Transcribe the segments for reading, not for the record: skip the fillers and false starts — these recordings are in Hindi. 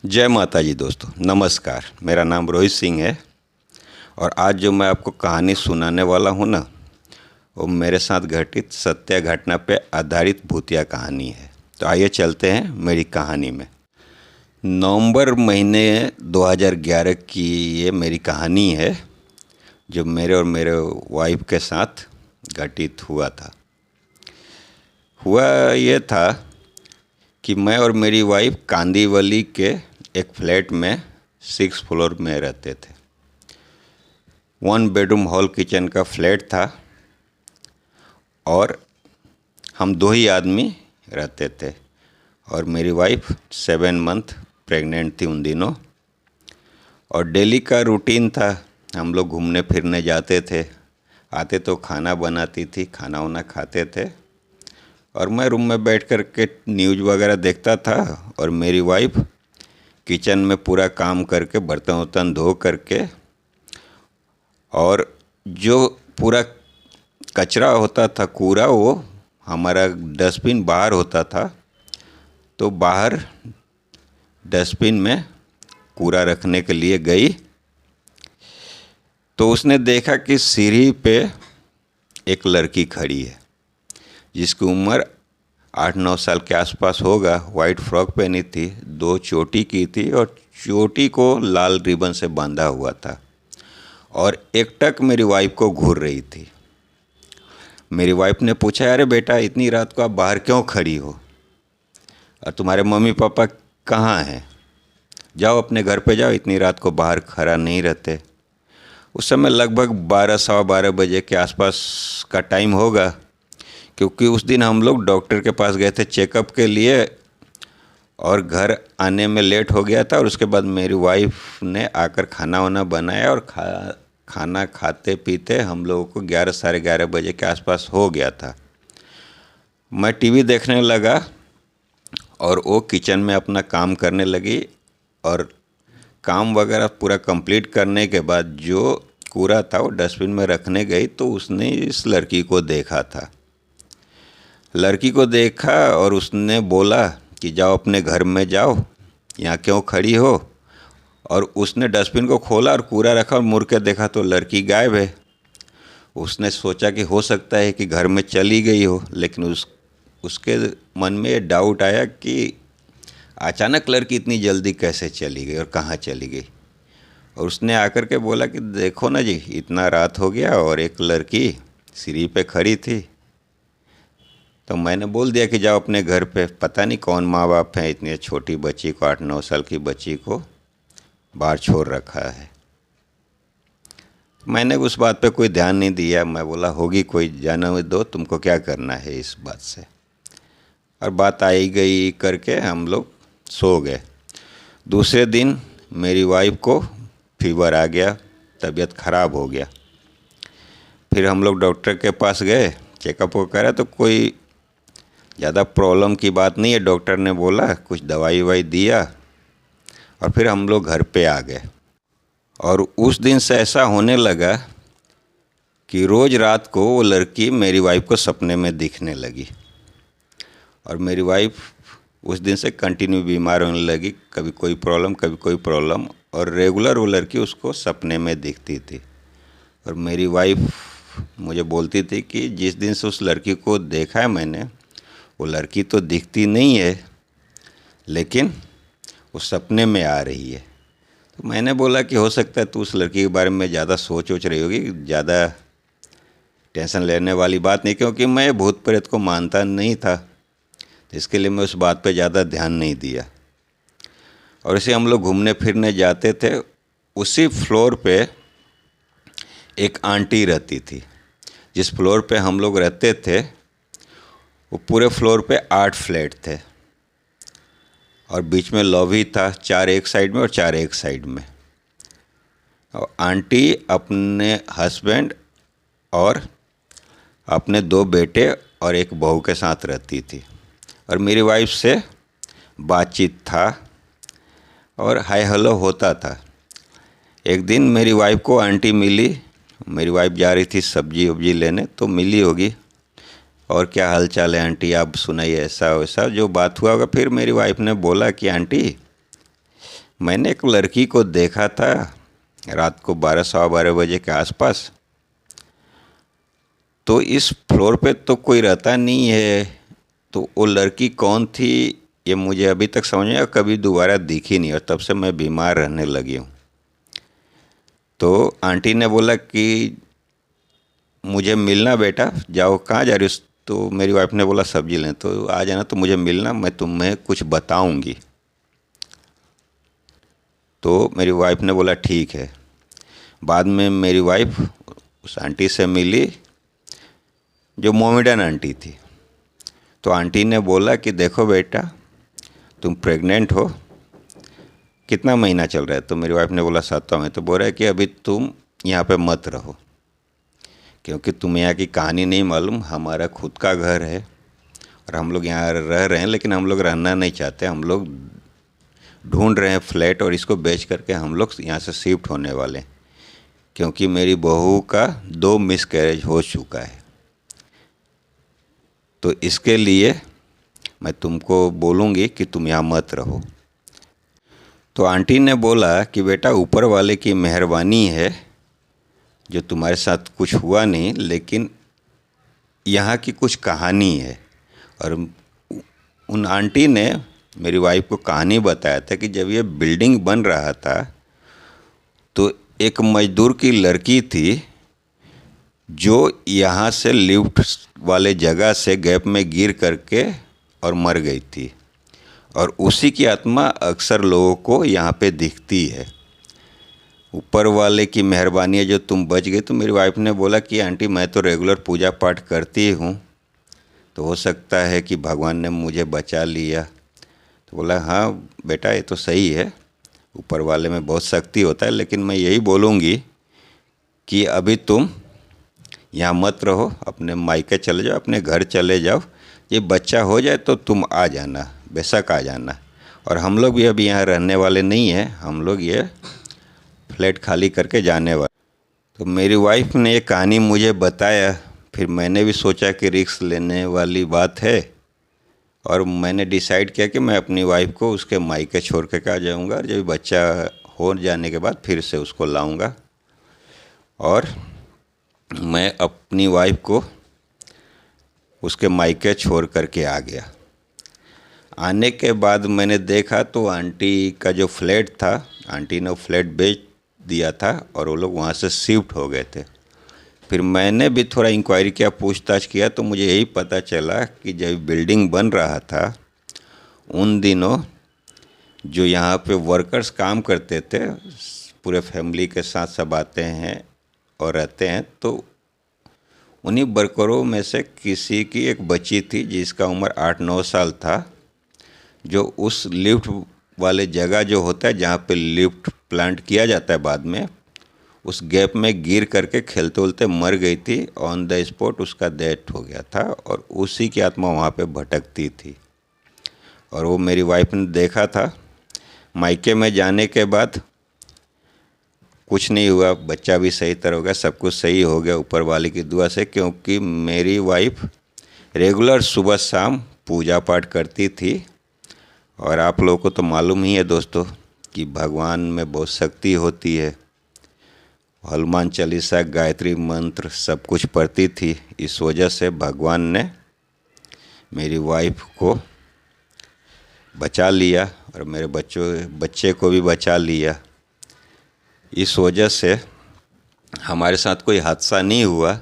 जय माता जी दोस्तों, नमस्कार। मेरा नाम रोहित सिंह है और आज जो मैं आपको कहानी सुनाने वाला हूँ ना, वो मेरे साथ घटित सत्य घटना पे आधारित भूतिया कहानी है। तो आइए चलते हैं मेरी कहानी में। नवंबर महीने 2011 की ये मेरी कहानी है, जो मेरे और मेरे वाइफ के साथ घटित हुआ था। हुआ ये था कि मैं और मेरी वाइफ कांदीवली के एक फ्लैट में 6 फ्लोर में रहते थे। 1 बेडरूम हॉल किचन का फ्लैट था और हम 2 ही आदमी रहते थे और मेरी वाइफ 7 मंथ प्रेग्नेंट थी उन दिनों। और डेली का रूटीन था, हम लोग घूमने फिरने जाते थे, आते तो खाना बनाती थी, खाना वाना खाते थे और मैं रूम में बैठ कर के न्यूज़ वगैरह देखता था और मेरी वाइफ किचन में पूरा काम करके बर्तन वर्तन धो करके, और जो पूरा कचरा होता था, कूड़ा, वो हमारा डस्टबिन बाहर होता था, तो बाहर डस्टबिन में कूड़ा रखने के लिए गई तो उसने देखा कि सीढ़ी पे एक लड़की खड़ी है जिसकी उम्र 8-9 साल के आसपास होगा। वाइट फ्रॉक पहनी थी, 2 चोटी की थी और चोटी को लाल रिबन से बांधा हुआ था और एकटक मेरी वाइफ को घूर रही थी। मेरी वाइफ ने पूछा, अरे बेटा, इतनी रात को आप बाहर क्यों खड़ी हो और तुम्हारे मम्मी पापा कहाँ हैं? जाओ अपने घर पे जाओ, इतनी रात को बाहर खड़ा नहीं रहते। उस समय लगभग 12 सवा 12 बजे के आसपास का टाइम होगा, क्योंकि उस दिन हम लोग डॉक्टर के पास गए थे चेकअप के लिए और घर आने में लेट हो गया था। और उसके बाद मेरी वाइफ ने आकर खाना वाना बनाया और खाना खाते पीते हम लोगों को 11 साढ़े 11 बजे के आसपास हो गया था। मैं टीवी देखने लगा और वो किचन में अपना काम करने लगी और काम वगैरह पूरा कंप्लीट करने के बाद जो कूड़ा था वो डस्टबिन में रखने गई तो उसने इस लड़की को देखा था। लड़की को देखा और उसने बोला कि जाओ अपने घर में जाओ, यहाँ क्यों खड़ी हो? और उसने डस्टबिन को खोला और कूड़ा रखा और मुड़ के देखा तो लड़की गायब है। उसने सोचा कि हो सकता है कि घर में चली गई हो, लेकिन उसके मन में ये डाउट आया कि अचानक लड़की इतनी जल्दी कैसे चली गई और कहाँ चली गई। और उसने आकर के बोला कि देखो ना जी, इतना रात हो गया और एक लड़की सीढ़ी पे खड़ी थी। तो मैंने बोल दिया कि जाओ अपने घर पे। पता नहीं कौन माँ बाप हैं, इतनी छोटी बच्ची को, 8-9 साल की बच्ची को बाहर छोड़ रखा है। मैंने उस बात पे कोई ध्यान नहीं दिया। मैं बोला होगी कोई, जाने दो, तुमको क्या करना है इस बात से। और बात आई गई करके हम लोग सो गए। दूसरे दिन मेरी वाइफ को फीवर आ गया, तबीयत ख़राब हो गया। फिर हम लोग डॉक्टर के पास गए, चेकअप को करा तो कोई ज़्यादा प्रॉब्लम की बात नहीं है। डॉक्टर ने बोला, कुछ दवाई ववाई दिया और फिर हम लोग घर पे आ गए। और उस दिन से ऐसा होने लगा कि रोज़ रात को वो लड़की मेरी वाइफ को सपने में दिखने लगी और मेरी वाइफ उस दिन से कंटिन्यू बीमार होने लगी। कभी कोई प्रॉब्लम, कभी कोई प्रॉब्लम, और रेगुलर वो लड़की उसको सपने में दिखती थी। और मेरी वाइफ मुझे बोलती थी कि जिस दिन से उस लड़की को देखा है मैंने, वो लड़की तो दिखती नहीं है लेकिन वो सपने में आ रही है। तो मैंने बोला कि हो सकता है तू उस लड़की के बारे में ज़्यादा सोच रही होगी, ज़्यादा टेंशन लेने वाली बात नहीं, क्योंकि मैं भूत प्रेत को मानता नहीं था, तो इसके लिए मैं उस बात पे ज़्यादा ध्यान नहीं दिया। और इसे हम लोग घूमने फिरने जाते थे। उसी फ्लोर पे एक आंटी रहती थी। जिस फ्लोर पे हम लोग रहते थे वो पूरे फ्लोर पे 8 फ्लैट थे और बीच में लॉबी था, 4 एक साइड में और 4 एक साइड में। और आंटी अपने हस्बैंड और अपने 2 बेटे और एक बहू के साथ रहती थी और मेरी वाइफ से बातचीत था और हाय हेलो होता था। एक दिन मेरी वाइफ को आंटी मिली। मेरी वाइफ जा रही थी सब्जी वब्जी लेने, तो मिली होगी, और क्या हाल चाल है आंटी, आप सुनाइए, ऐसा वैसा जो बात हुआ होगा। फिर मेरी वाइफ ने बोला कि आंटी, मैंने एक लड़की को देखा था रात को 12 सवा 12 बजे के आसपास। तो इस फ्लोर पे तो कोई रहता नहीं है, तो वो लड़की कौन थी ये मुझे अभी तक समझ में कभी दोबारा दिखी नहीं, और तब से मैं बीमार रहने लगी हूँ। तो आंटी ने बोला कि मुझे मिलना बेटा, जाओ। कहाँ जा रही हो? तो मेरी वाइफ ने बोला सब्जी लें, तो आ जाना, तो मुझे मिलना, मैं तुम्हें कुछ बताऊंगी। तो मेरी वाइफ ने बोला ठीक है। बाद में मेरी वाइफ उस आंटी से मिली जो मोमेडन आंटी थी। तो आंटी ने बोला कि देखो बेटा, तुम प्रेग्नेंट हो, कितना महीना चल रहा है? तो मेरी वाइफ ने बोला 7वां में। तो बोल रहा है कि अभी तुम यहाँ पे मत रहो, क्योंकि तुम्हें यहाँ की कहानी नहीं मालूम। हमारा खुद का घर है और हम लोग यहाँ रह रहे हैं, लेकिन हम लोग रहना नहीं चाहते। हम लोग ढूंढ रहे हैं फ्लैट, और इसको बेच करके हम लोग यहाँ से शिफ्ट होने वाले हैं, क्योंकि मेरी बहू का 2 मिसकैरेज हो चुका है। तो इसके लिए मैं तुमको बोलूँगी कि तुम यहाँ मत रहो। तो आंटी ने बोला कि बेटा, ऊपर वाले की मेहरबानी है जो तुम्हारे साथ कुछ हुआ नहीं, लेकिन यहाँ की कुछ कहानी है। और उन आंटी ने मेरी वाइफ को कहानी बताया था कि जब ये बिल्डिंग बन रहा था तो एक मजदूर की लड़की थी जो यहाँ से लिफ्ट वाले जगह से गैप में गिर करके और मर गई थी, और उसी की आत्मा अक्सर लोगों को यहाँ पे दिखती है। ऊपर वाले की मेहरबानी है जो तुम बच गए। तो मेरी वाइफ ने बोला कि आंटी, मैं तो रेगुलर पूजा पाठ करती हूँ, तो हो सकता है कि भगवान ने मुझे बचा लिया। तो बोला हाँ बेटा, ये तो सही है, ऊपर वाले में बहुत शक्ति होता है, लेकिन मैं यही बोलूँगी कि अभी तुम यहाँ मत रहो, अपने मायके चले जाओ, अपने घर चले जाओ। ये बच्चा हो जाए तो तुम आ जाना, बेशक आ जाना। और हम लोग भी अभी यहाँ रहने वाले नहीं हैं, हम लोग ये फ्लैट खाली करके जाने वाले। तो मेरी वाइफ ने ये कहानी मुझे बताया, फिर मैंने भी सोचा कि रिस्क लेने वाली बात है, और मैंने डिसाइड किया कि मैं अपनी वाइफ को उसके मायके छोड़ के आ जाऊँगा, और जब बच्चा हो जाने के बाद फिर से उसको लाऊँगा। और मैं अपनी वाइफ को उसके मायके छोड़ करके आ गया। आने के बाद मैंने देखा तो आंटी का जो फ्लैट था, आंटी ने वो फ्लैट बेच दिया था और वो लोग वहाँ से शिफ्ट हो गए थे। फिर मैंने भी थोड़ा इंक्वायरी किया, पूछताछ किया, तो मुझे यही पता चला कि जब बिल्डिंग बन रहा था उन दिनों जो यहाँ पे वर्कर्स काम करते थे, पूरे फैमिली के साथ सब आते हैं और रहते हैं, तो उन्हीं वर्करों में से किसी की एक बच्ची थी जिसका उम्र 8-9 साल था, जो उस लिफ्ट वाले जगह जो होता है जहाँ पे लिफ्ट प्लांट किया जाता है बाद में, उस गैप में गिर करके खेलते उलते मर गई थी। ऑन द स्पॉट उसका डेथ हो गया था, और उसी की आत्मा वहाँ पे भटकती थी। और वो मेरी वाइफ ने देखा था। मायके में जाने के बाद कुछ नहीं हुआ, बच्चा भी सही तरह हो गया, सब कुछ सही हो गया ऊपर वाले की दुआ से, क्योंकि मेरी वाइफ रेगुलर सुबह शाम पूजा पाठ करती थी। और आप लोगों को तो मालूम ही है दोस्तों कि भगवान में बहुत शक्ति होती है। हनुमान चालीसा, गायत्री मंत्र सब कुछ पढ़ती थी। इस वजह से भगवान ने मेरी वाइफ को बचा लिया और मेरे बच्चे को भी बचा लिया। इस वजह से हमारे साथ कोई हादसा नहीं हुआ।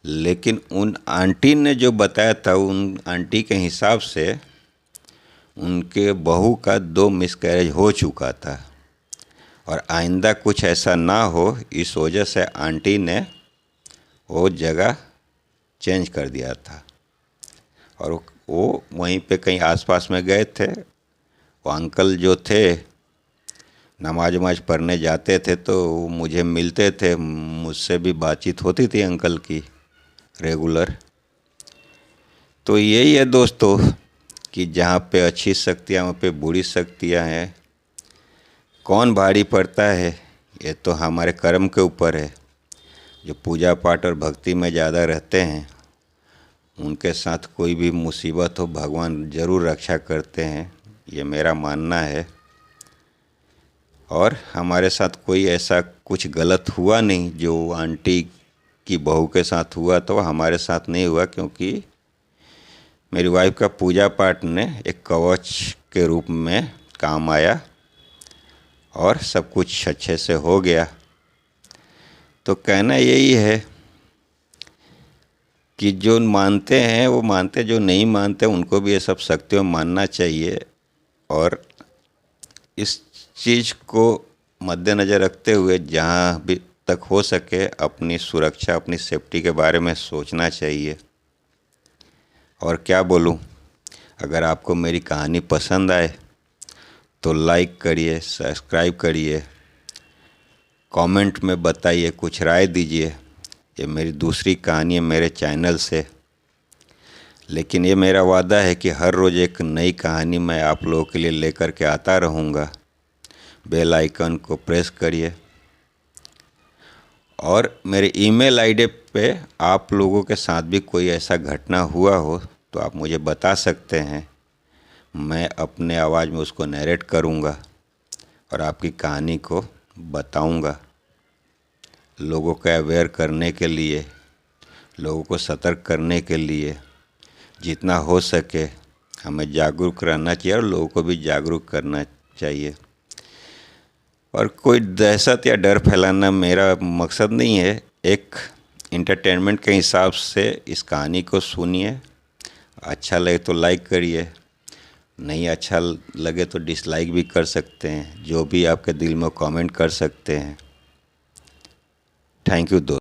लेकिन उन आंटी ने जो बताया था, उन आंटी के हिसाब से उनके बहू का 2 मिसकैरेज हो चुका था, और आइंदा कुछ ऐसा ना हो, इस वजह से आंटी ने वो जगह चेंज कर दिया था। और वो वहीं पे कहीं आसपास में गए थे। वो अंकल जो थे नमाज वमाज पढ़ने जाते थे, तो वो मुझे मिलते थे, मुझसे भी बातचीत होती थी अंकल की रेगुलर। तो यही है दोस्तों कि जहाँ पे अच्छी शक्तियाँ वहाँ पे बुरी शक्तियाँ हैं। कौन भारी पड़ता है ये तो हमारे कर्म के ऊपर है। जो पूजा पाठ और भक्ति में ज़्यादा रहते हैं उनके साथ कोई भी मुसीबत हो भगवान ज़रूर रक्षा करते हैं, ये मेरा मानना है। और हमारे साथ कोई ऐसा कुछ गलत हुआ नहीं जो आंटी की बहू के साथ हुआ, तो हमारे साथ नहीं हुआ, क्योंकि मेरी वाइफ का पूजा पाठ ने एक कवच के रूप में काम आया और सब कुछ अच्छे से हो गया। तो कहना यही है कि जो मानते हैं वो मानते, जो नहीं मानते उनको भी ये सब शक्तियों मानना चाहिए। और इस चीज़ को मद्देनज़र रखते हुए जहाँ भी तक हो सके अपनी सुरक्षा, अपनी सेफ्टी के बारे में सोचना चाहिए। और क्या बोलूँ, अगर आपको मेरी कहानी पसंद आए तो लाइक करिए, सब्सक्राइब करिए, कमेंट में बताइए, कुछ राय दीजिए। ये मेरी दूसरी कहानी है मेरे चैनल से, लेकिन ये मेरा वादा है कि हर रोज़ एक नई कहानी मैं आप लोगों के लिए लेकर के आता रहूँगा। बेल आइकन को प्रेस करिए और मेरे ईमेल आईडी पे आप लोगों के साथ भी कोई ऐसा घटना हुआ हो तो आप मुझे बता सकते हैं। मैं अपने आवाज़ में उसको नरेट करूँगा और आपकी कहानी को बताऊँगा। लोगों को अवेयर करने के लिए, लोगों को सतर्क करने के लिए जितना हो सके हमें जागरूक रहना चाहिए और लोगों को भी जागरूक करना चाहिए। और कोई दहशत या डर फैलाना मेरा मकसद नहीं है। एक एंटरटेनमेंट के हिसाब से इस कहानी को सुनिए। अच्छा लगे तो लाइक करिए, नहीं अच्छा लगे तो डिसलाइक भी कर सकते हैं। जो भी आपके दिल में कमेंट कर सकते हैं। थैंक यू दोस्त।